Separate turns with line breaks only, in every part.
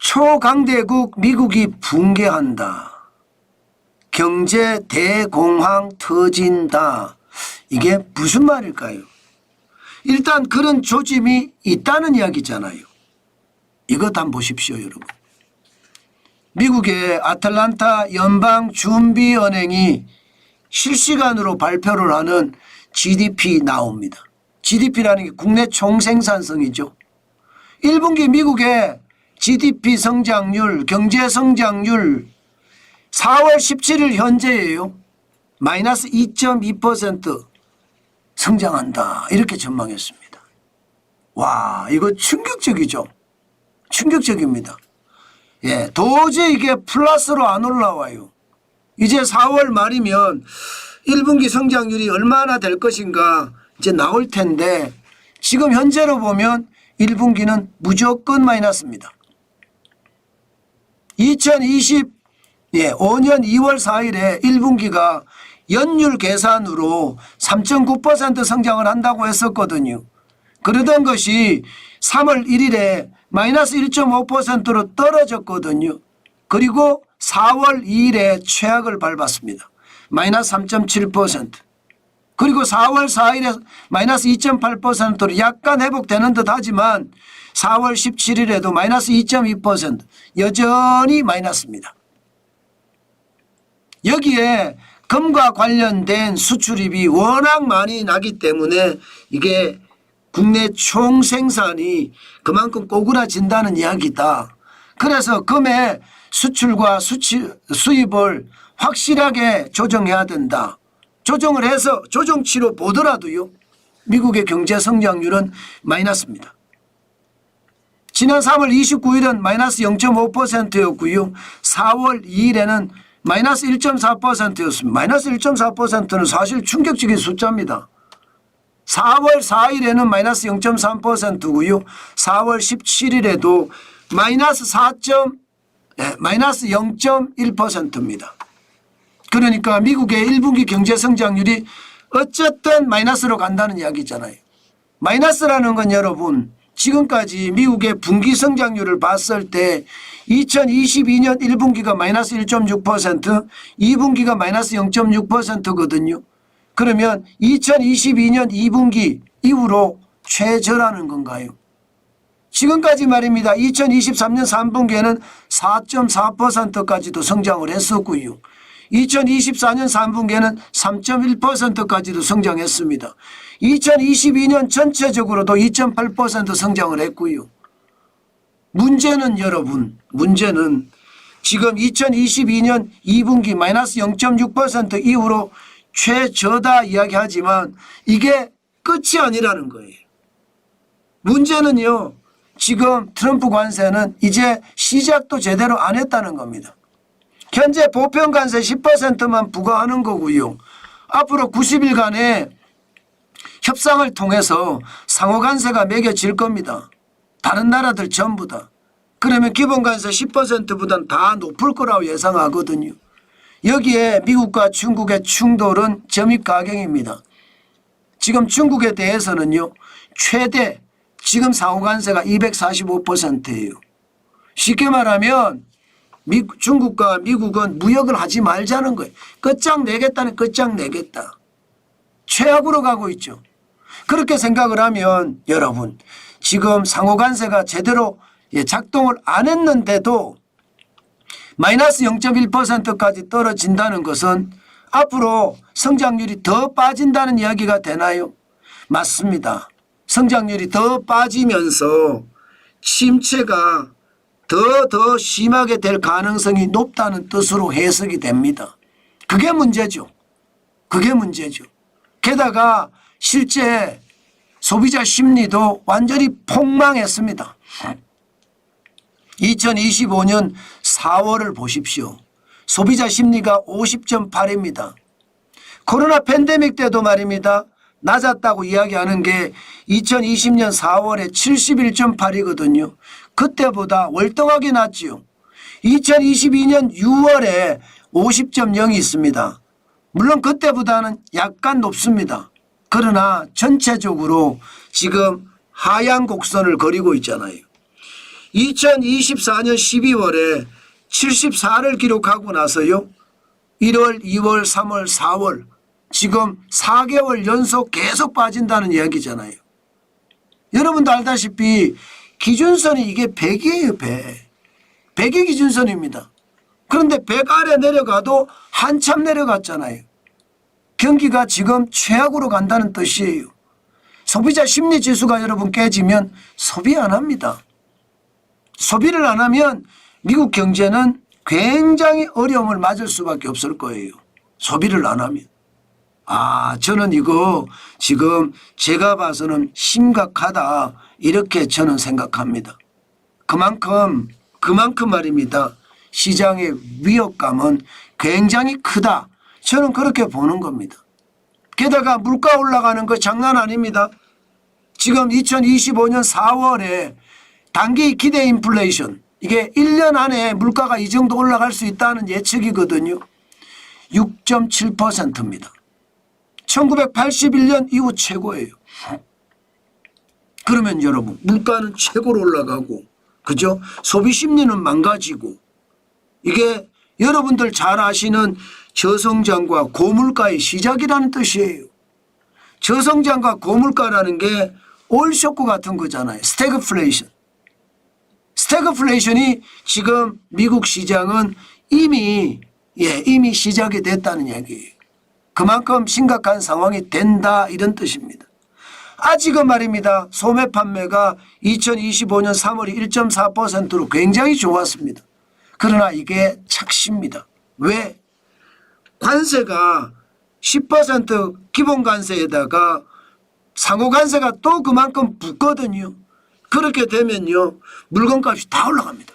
초강대국 미국이 붕괴한다. 경제 대공황 터진다. 이게 무슨 말일까요? 일단 그런 조짐이 있다는 이야기잖아요. 이것 한번 보십시오, 여러분. 미국의 아틀란타 연방준비은행이 실시간으로 발표를 하는 GDP 나옵니다. GDP라는 게 국내 총생산성이죠. 1분기 미국의 GDP 성장률, 경제 성장률 4월 17일 현재예요. 마이너스 2.2% 성장한다. 이렇게 전망했습니다. 와, 이거 충격적이죠. 충격적입니다. 예, 도저히 이게 플러스로 안 올라와요. 이제 4월 말이면 1분기 성장률이 얼마나 될 것인가 이제 나올 텐데 지금 현재로 보면 1분기는 무조건 마이너스입니다. 2025년 2월 4일에 1분기가 연율 계산으로 3.9% 성장을 한다고 했었거든요. 그러던 것이 3월 1일에 마이너스 1.5%로 떨어졌거든요. 그리고 4월 2일에 최악을 밟았습니다. 마이너스 3.7%. 그리고 4월 4일에 마이너스 2.8%로 약간 회복되는 듯 하지만 4월 17일에도 마이너스 2.2% 여전히 마이너스입니다. 여기에 금과 관련된 수출입이 워낙 많이 나기 때문에 이게 국내 총생산이 그만큼 꼬꾸라진다는 이야기다. 그래서 금의 수출과 수입을 확실하게 조정해야 된다. 조정을 해서 조정치로 보더라도요. 미국의 경제 성장률은 마이너스입니다. 지난 3월 29일은 마이너스 0.5%였고요. 4월 2일에는 마이너스 1.4%였습니다. 마이너스 1.4%는 사실 충격적인 숫자입니다. 4월 4일에는 마이너스 0.3%고요. 4월 17일에도 마이너스 0.1%입니다. 그러니까 미국의 1분기 경제 성장률이 어쨌든 마이너스로 간다는 이야기잖아요. 마이너스라는 건 여러분 지금까지 미국의 분기 성장률을 봤을 때 2022년 1분기가 마이너스 1.6%, 2분기가 마이너스 0.6%거든요. 그러면 2022년 2분기 이후로 최저라는 건가요? 지금까지 말입니다. 2023년 3분기에는 4.4%까지도 성장을 했었고요. 2024년 3분기에는 3.1%까지도 성장했습니다. 2022년 전체적으로도 2.8% 성장을 했고요. 문제는 여러분, 문제는 지금 2022년 2분기 마이너스 0.6% 이후로 최저다 이야기하지만 이게 끝이 아니라는 거예요. 문제는요. 지금 트럼프 관세는 이제 시작도 제대로 안 했다는 겁니다. 현재 보편 관세 10%만 부과하는 거고요. 앞으로 90일간의 협상을 통해서 상호 관세가 매겨질 겁니다. 다른 나라들 전부 다. 그러면 기본 관세 10%보다는 다 높을 거라고 예상하거든요. 여기에 미국과 중국의 충돌은 점입 가경입니다. 지금 중국에 대해서는요. 최대 지금 상호 관세가 245%예요. 쉽게 말하면 중국과 미국은 무역을 하지 말자는 거예요. 끝장내겠다는 끝장내겠다. 최악으로 가고 있죠. 그렇게 생각을 하면 여러분 지금 상호 관세가 제대로 작동을 안 했는데도 마이너스 0.1%까지 떨어진다는 것은 앞으로 성장률이 더 빠진다는 이야기가 되나요? 맞습니다. 성장률이 더 빠지면서 침체가 더 심하게 될 가능성이 높다는 뜻으로 해석이 됩니다. 그게 문제죠. 그게 문제죠. 게다가 실제 소비자 심리도 완전히 폭망했습니다. 2025년 4월을 보십시오. 소비자 심리가 50.8입니다. 코로나 팬데믹 때도 말입니다. 낮았다고 이야기하는 게 2020년 4월에 71.8이거든요. 그때보다 월등하게 낮지요. 2022년 6월에 50.0이 있습니다. 물론 그때보다는 약간 높습니다. 그러나 전체적으로 지금 하향 곡선을 그리고 있잖아요. 2024년 12월에 74를 기록하고 나서요. 1월, 2월, 3월, 4월 지금 4개월 연속 계속 빠진다는 이야기잖아요. 여러분도 알다시피 기준선이 이게 100이에요. 100. 100이 기준선입니다. 그런데 100 아래 내려가도 한참 내려갔잖아요. 경기가 지금 최악으로 간다는 뜻이에요. 소비자 심리지수가 여러분 깨지면 소비 안 합니다. 소비를 안 하면 미국 경제는 굉장히 어려움을 맞을 수밖에 없을 거예요. 소비를 안 하면. 저는 이거 지금 제가 봐서는 심각하다 이렇게 저는 생각합니다. 그만큼 말입니다. 시장의 위협감은 굉장히 크다. 저는 그렇게 보는 겁니다. 게다가 물가 올라가는 거 장난 아닙니다. 지금 2025년 4월에 단기 기대 인플레이션 이게 1년 안에 물가가 이 정도 올라갈 수 있다는 예측이거든요. 6.7%입니다. 1981년 이후 최고예요. 그러면 여러분 물가는 최고로 올라가고 그죠? 소비 심리는 망가지고 이게 여러분들 잘 아시는 저성장과 고물가의 시작이라는 뜻이에요. 저성장과 고물가라는 게 오일 쇼크 같은 거잖아요. 스태그플레이션. 스태그플레이션이 지금 미국 시장은 이미 시작이 됐다는 얘기예요. 그만큼 심각한 상황이 된다 이런 뜻입니다. 아직은 말입니다. 소매 판매가 2025년 3월이 1.4%로 굉장히 좋았습니다. 그러나 이게 착시입니다. 왜? 관세가 10% 기본 관세에다가 상호 관세가 또 그만큼 붙거든요. 그렇게 되면요. 물건값이 다 올라갑니다.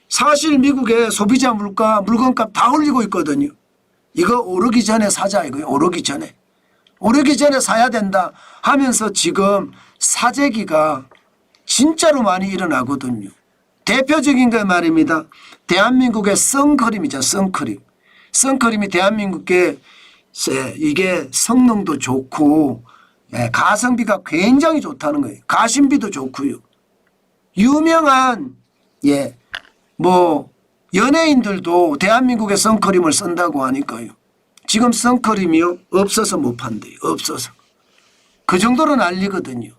사실 미국의 소비자 물가, 물건값 다 올리고 있거든요. 이거 오르기 전에 사자 이거예요. 오르기 전에 사야 된다 하면서 지금 사재기가 진짜로 많이 일어나거든요. 대표적인 게 말입니다. 대한민국의 선크림이죠. 선크림이 대한민국의 이게 성능도 좋고 가성비가 굉장히 좋다는 거예요. 가심비도 좋고요. 유명한 연예인들도 대한민국의 선크림을 쓴다고 하니까요. 지금 선크림이요 없어서 못 판대요. 없어서. 그 정도로 난리거든요.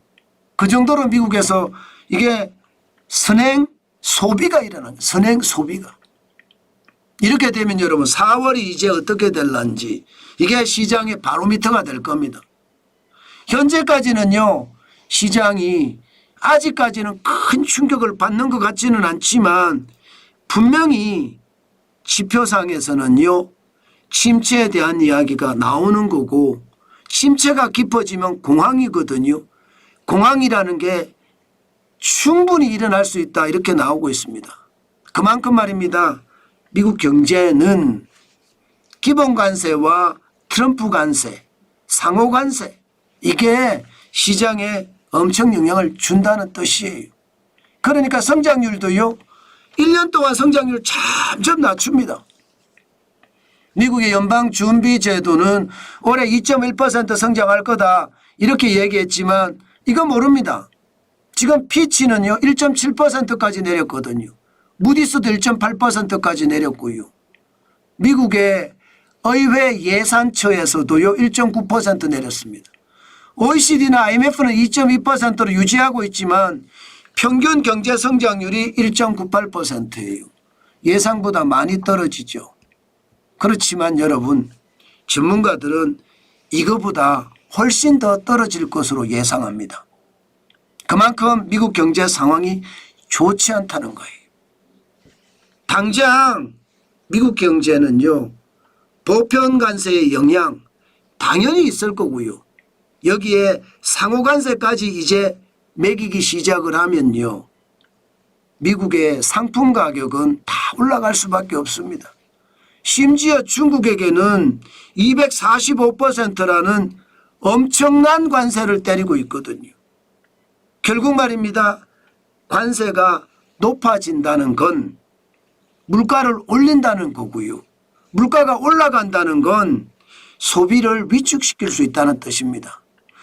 그 정도로 미국에서 이게 선행 소비가 일어나는 거예요. 선행 소비가. 이렇게 되면 여러분 4월이 이제 어떻게 될런지 이게 시장의 바로미터가 될 겁니다. 현재까지는요. 시장이 아직까지는 큰 충격을 받는 것 같지는 않지만 분명히 지표상에서는요. 침체에 대한 이야기가 나오는 거고 침체가 깊어지면 공황이거든요. 공황이라는 게 충분히 일어날 수 있다 이렇게 나오고 있습니다. 그만큼 말입니다. 미국 경제는 기본 관세와 트럼프 관세, 상호 관세 이게 시장에 엄청 영향을 준다는 뜻이에요. 그러니까 성장률도요. 1년 동안 성장률을 점점 낮춥니다. 미국의 연방준비제도는 올해 2.1% 성장할 거다 이렇게 얘기했지만 이거 모릅니다. 지금 피치는요 1.7%까지 내렸거든요. 무디스도 1.8%까지 내렸고요. 미국의 의회 예산처에서도요 1.9% 내렸습니다. OECD나 IMF는 2.2%로 유지하고 있지만 평균 경제 성장률이 1.98%예요. 예상보다 많이 떨어지죠. 그렇지만 여러분 전문가들은 이거보다 훨씬 더 떨어질 것으로 예상합니다. 그만큼 미국 경제 상황이 좋지 않다는 거예요. 당장 미국 경제는요. 보편 관세의 영향 당연히 있을 거고요. 여기에 상호 관세까지 이제 매기기 시작을 하면요. 미국의 상품 가격은 다 올라갈 수밖에 없습니다. 심지어 중국에게는 245%라는 엄청난 관세를 때리고 있거든요. 결국 말입니다. 관세가 높아진다는 건 물가를 올린다는 거고요. 물가가 올라간다는 건 소비를 위축시킬 수 있다는 뜻입니다.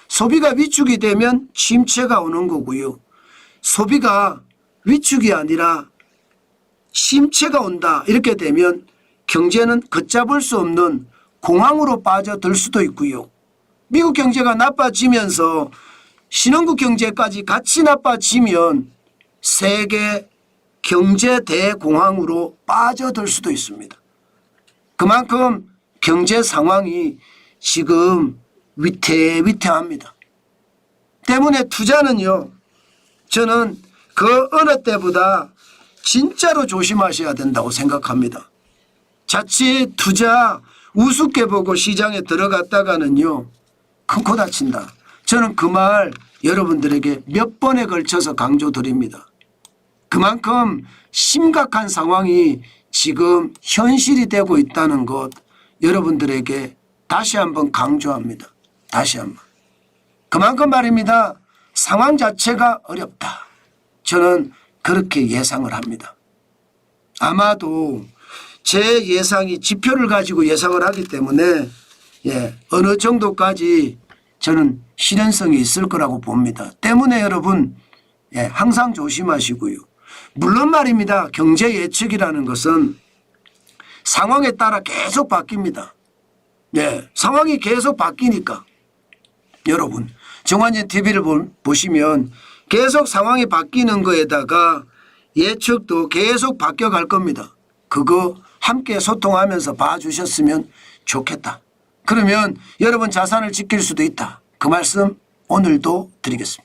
소비가 위축이 되면 침체가 오는 거고요. 소비가 위축이 아니라 침체가 온다. 이렇게 되면 경제는 걷잡을 수 없는 공황으로 빠져들 수도 있고요. 미국 경제가 나빠지면서 신흥국 경제까지 같이 나빠지면 세계 경제 대공황으로 빠져들 수도 있습니다. 그만큼 경제 상황이 지금 위태위태합니다. 때문에 투자는요, 저는 그 어느 때보다 진짜로 조심하셔야 된다고 생각합니다. 자칫 투자 우습게 보고 시장에 들어갔다가는요, 큰 코 다친다. 저는 그 말 여러분들에게 몇 번에 걸쳐서 강조드립니다. 그만큼 심각한 상황이 지금 현실이 되고 있다는 것 여러분들에게 다시 한번 강조합니다. 다시 한번. 그만큼 말입니다. 상황 자체가 어렵다. 저는 그렇게 예상을 합니다. 아마도 제 예상이 지표를 가지고 예상을 하기 때문에 어느 정도까지 저는 실현성이 있을 거라고 봅니다. 때문에 여러분 항상 조심하시고요. 물론 말입니다. 경제 예측이라는 것은 상황에 따라 계속 바뀝니다. 상황이 계속 바뀌니까 여러분 정관진 TV를 보시면 계속 상황이 바뀌는 거에다가 예측도 계속 바뀌어갈 겁니다. 그거 함께 소통하면서 봐주셨으면 좋겠다. 그러면 여러분 자산을 지킬 수도 있다. 그 말씀 오늘도 드리겠습니다.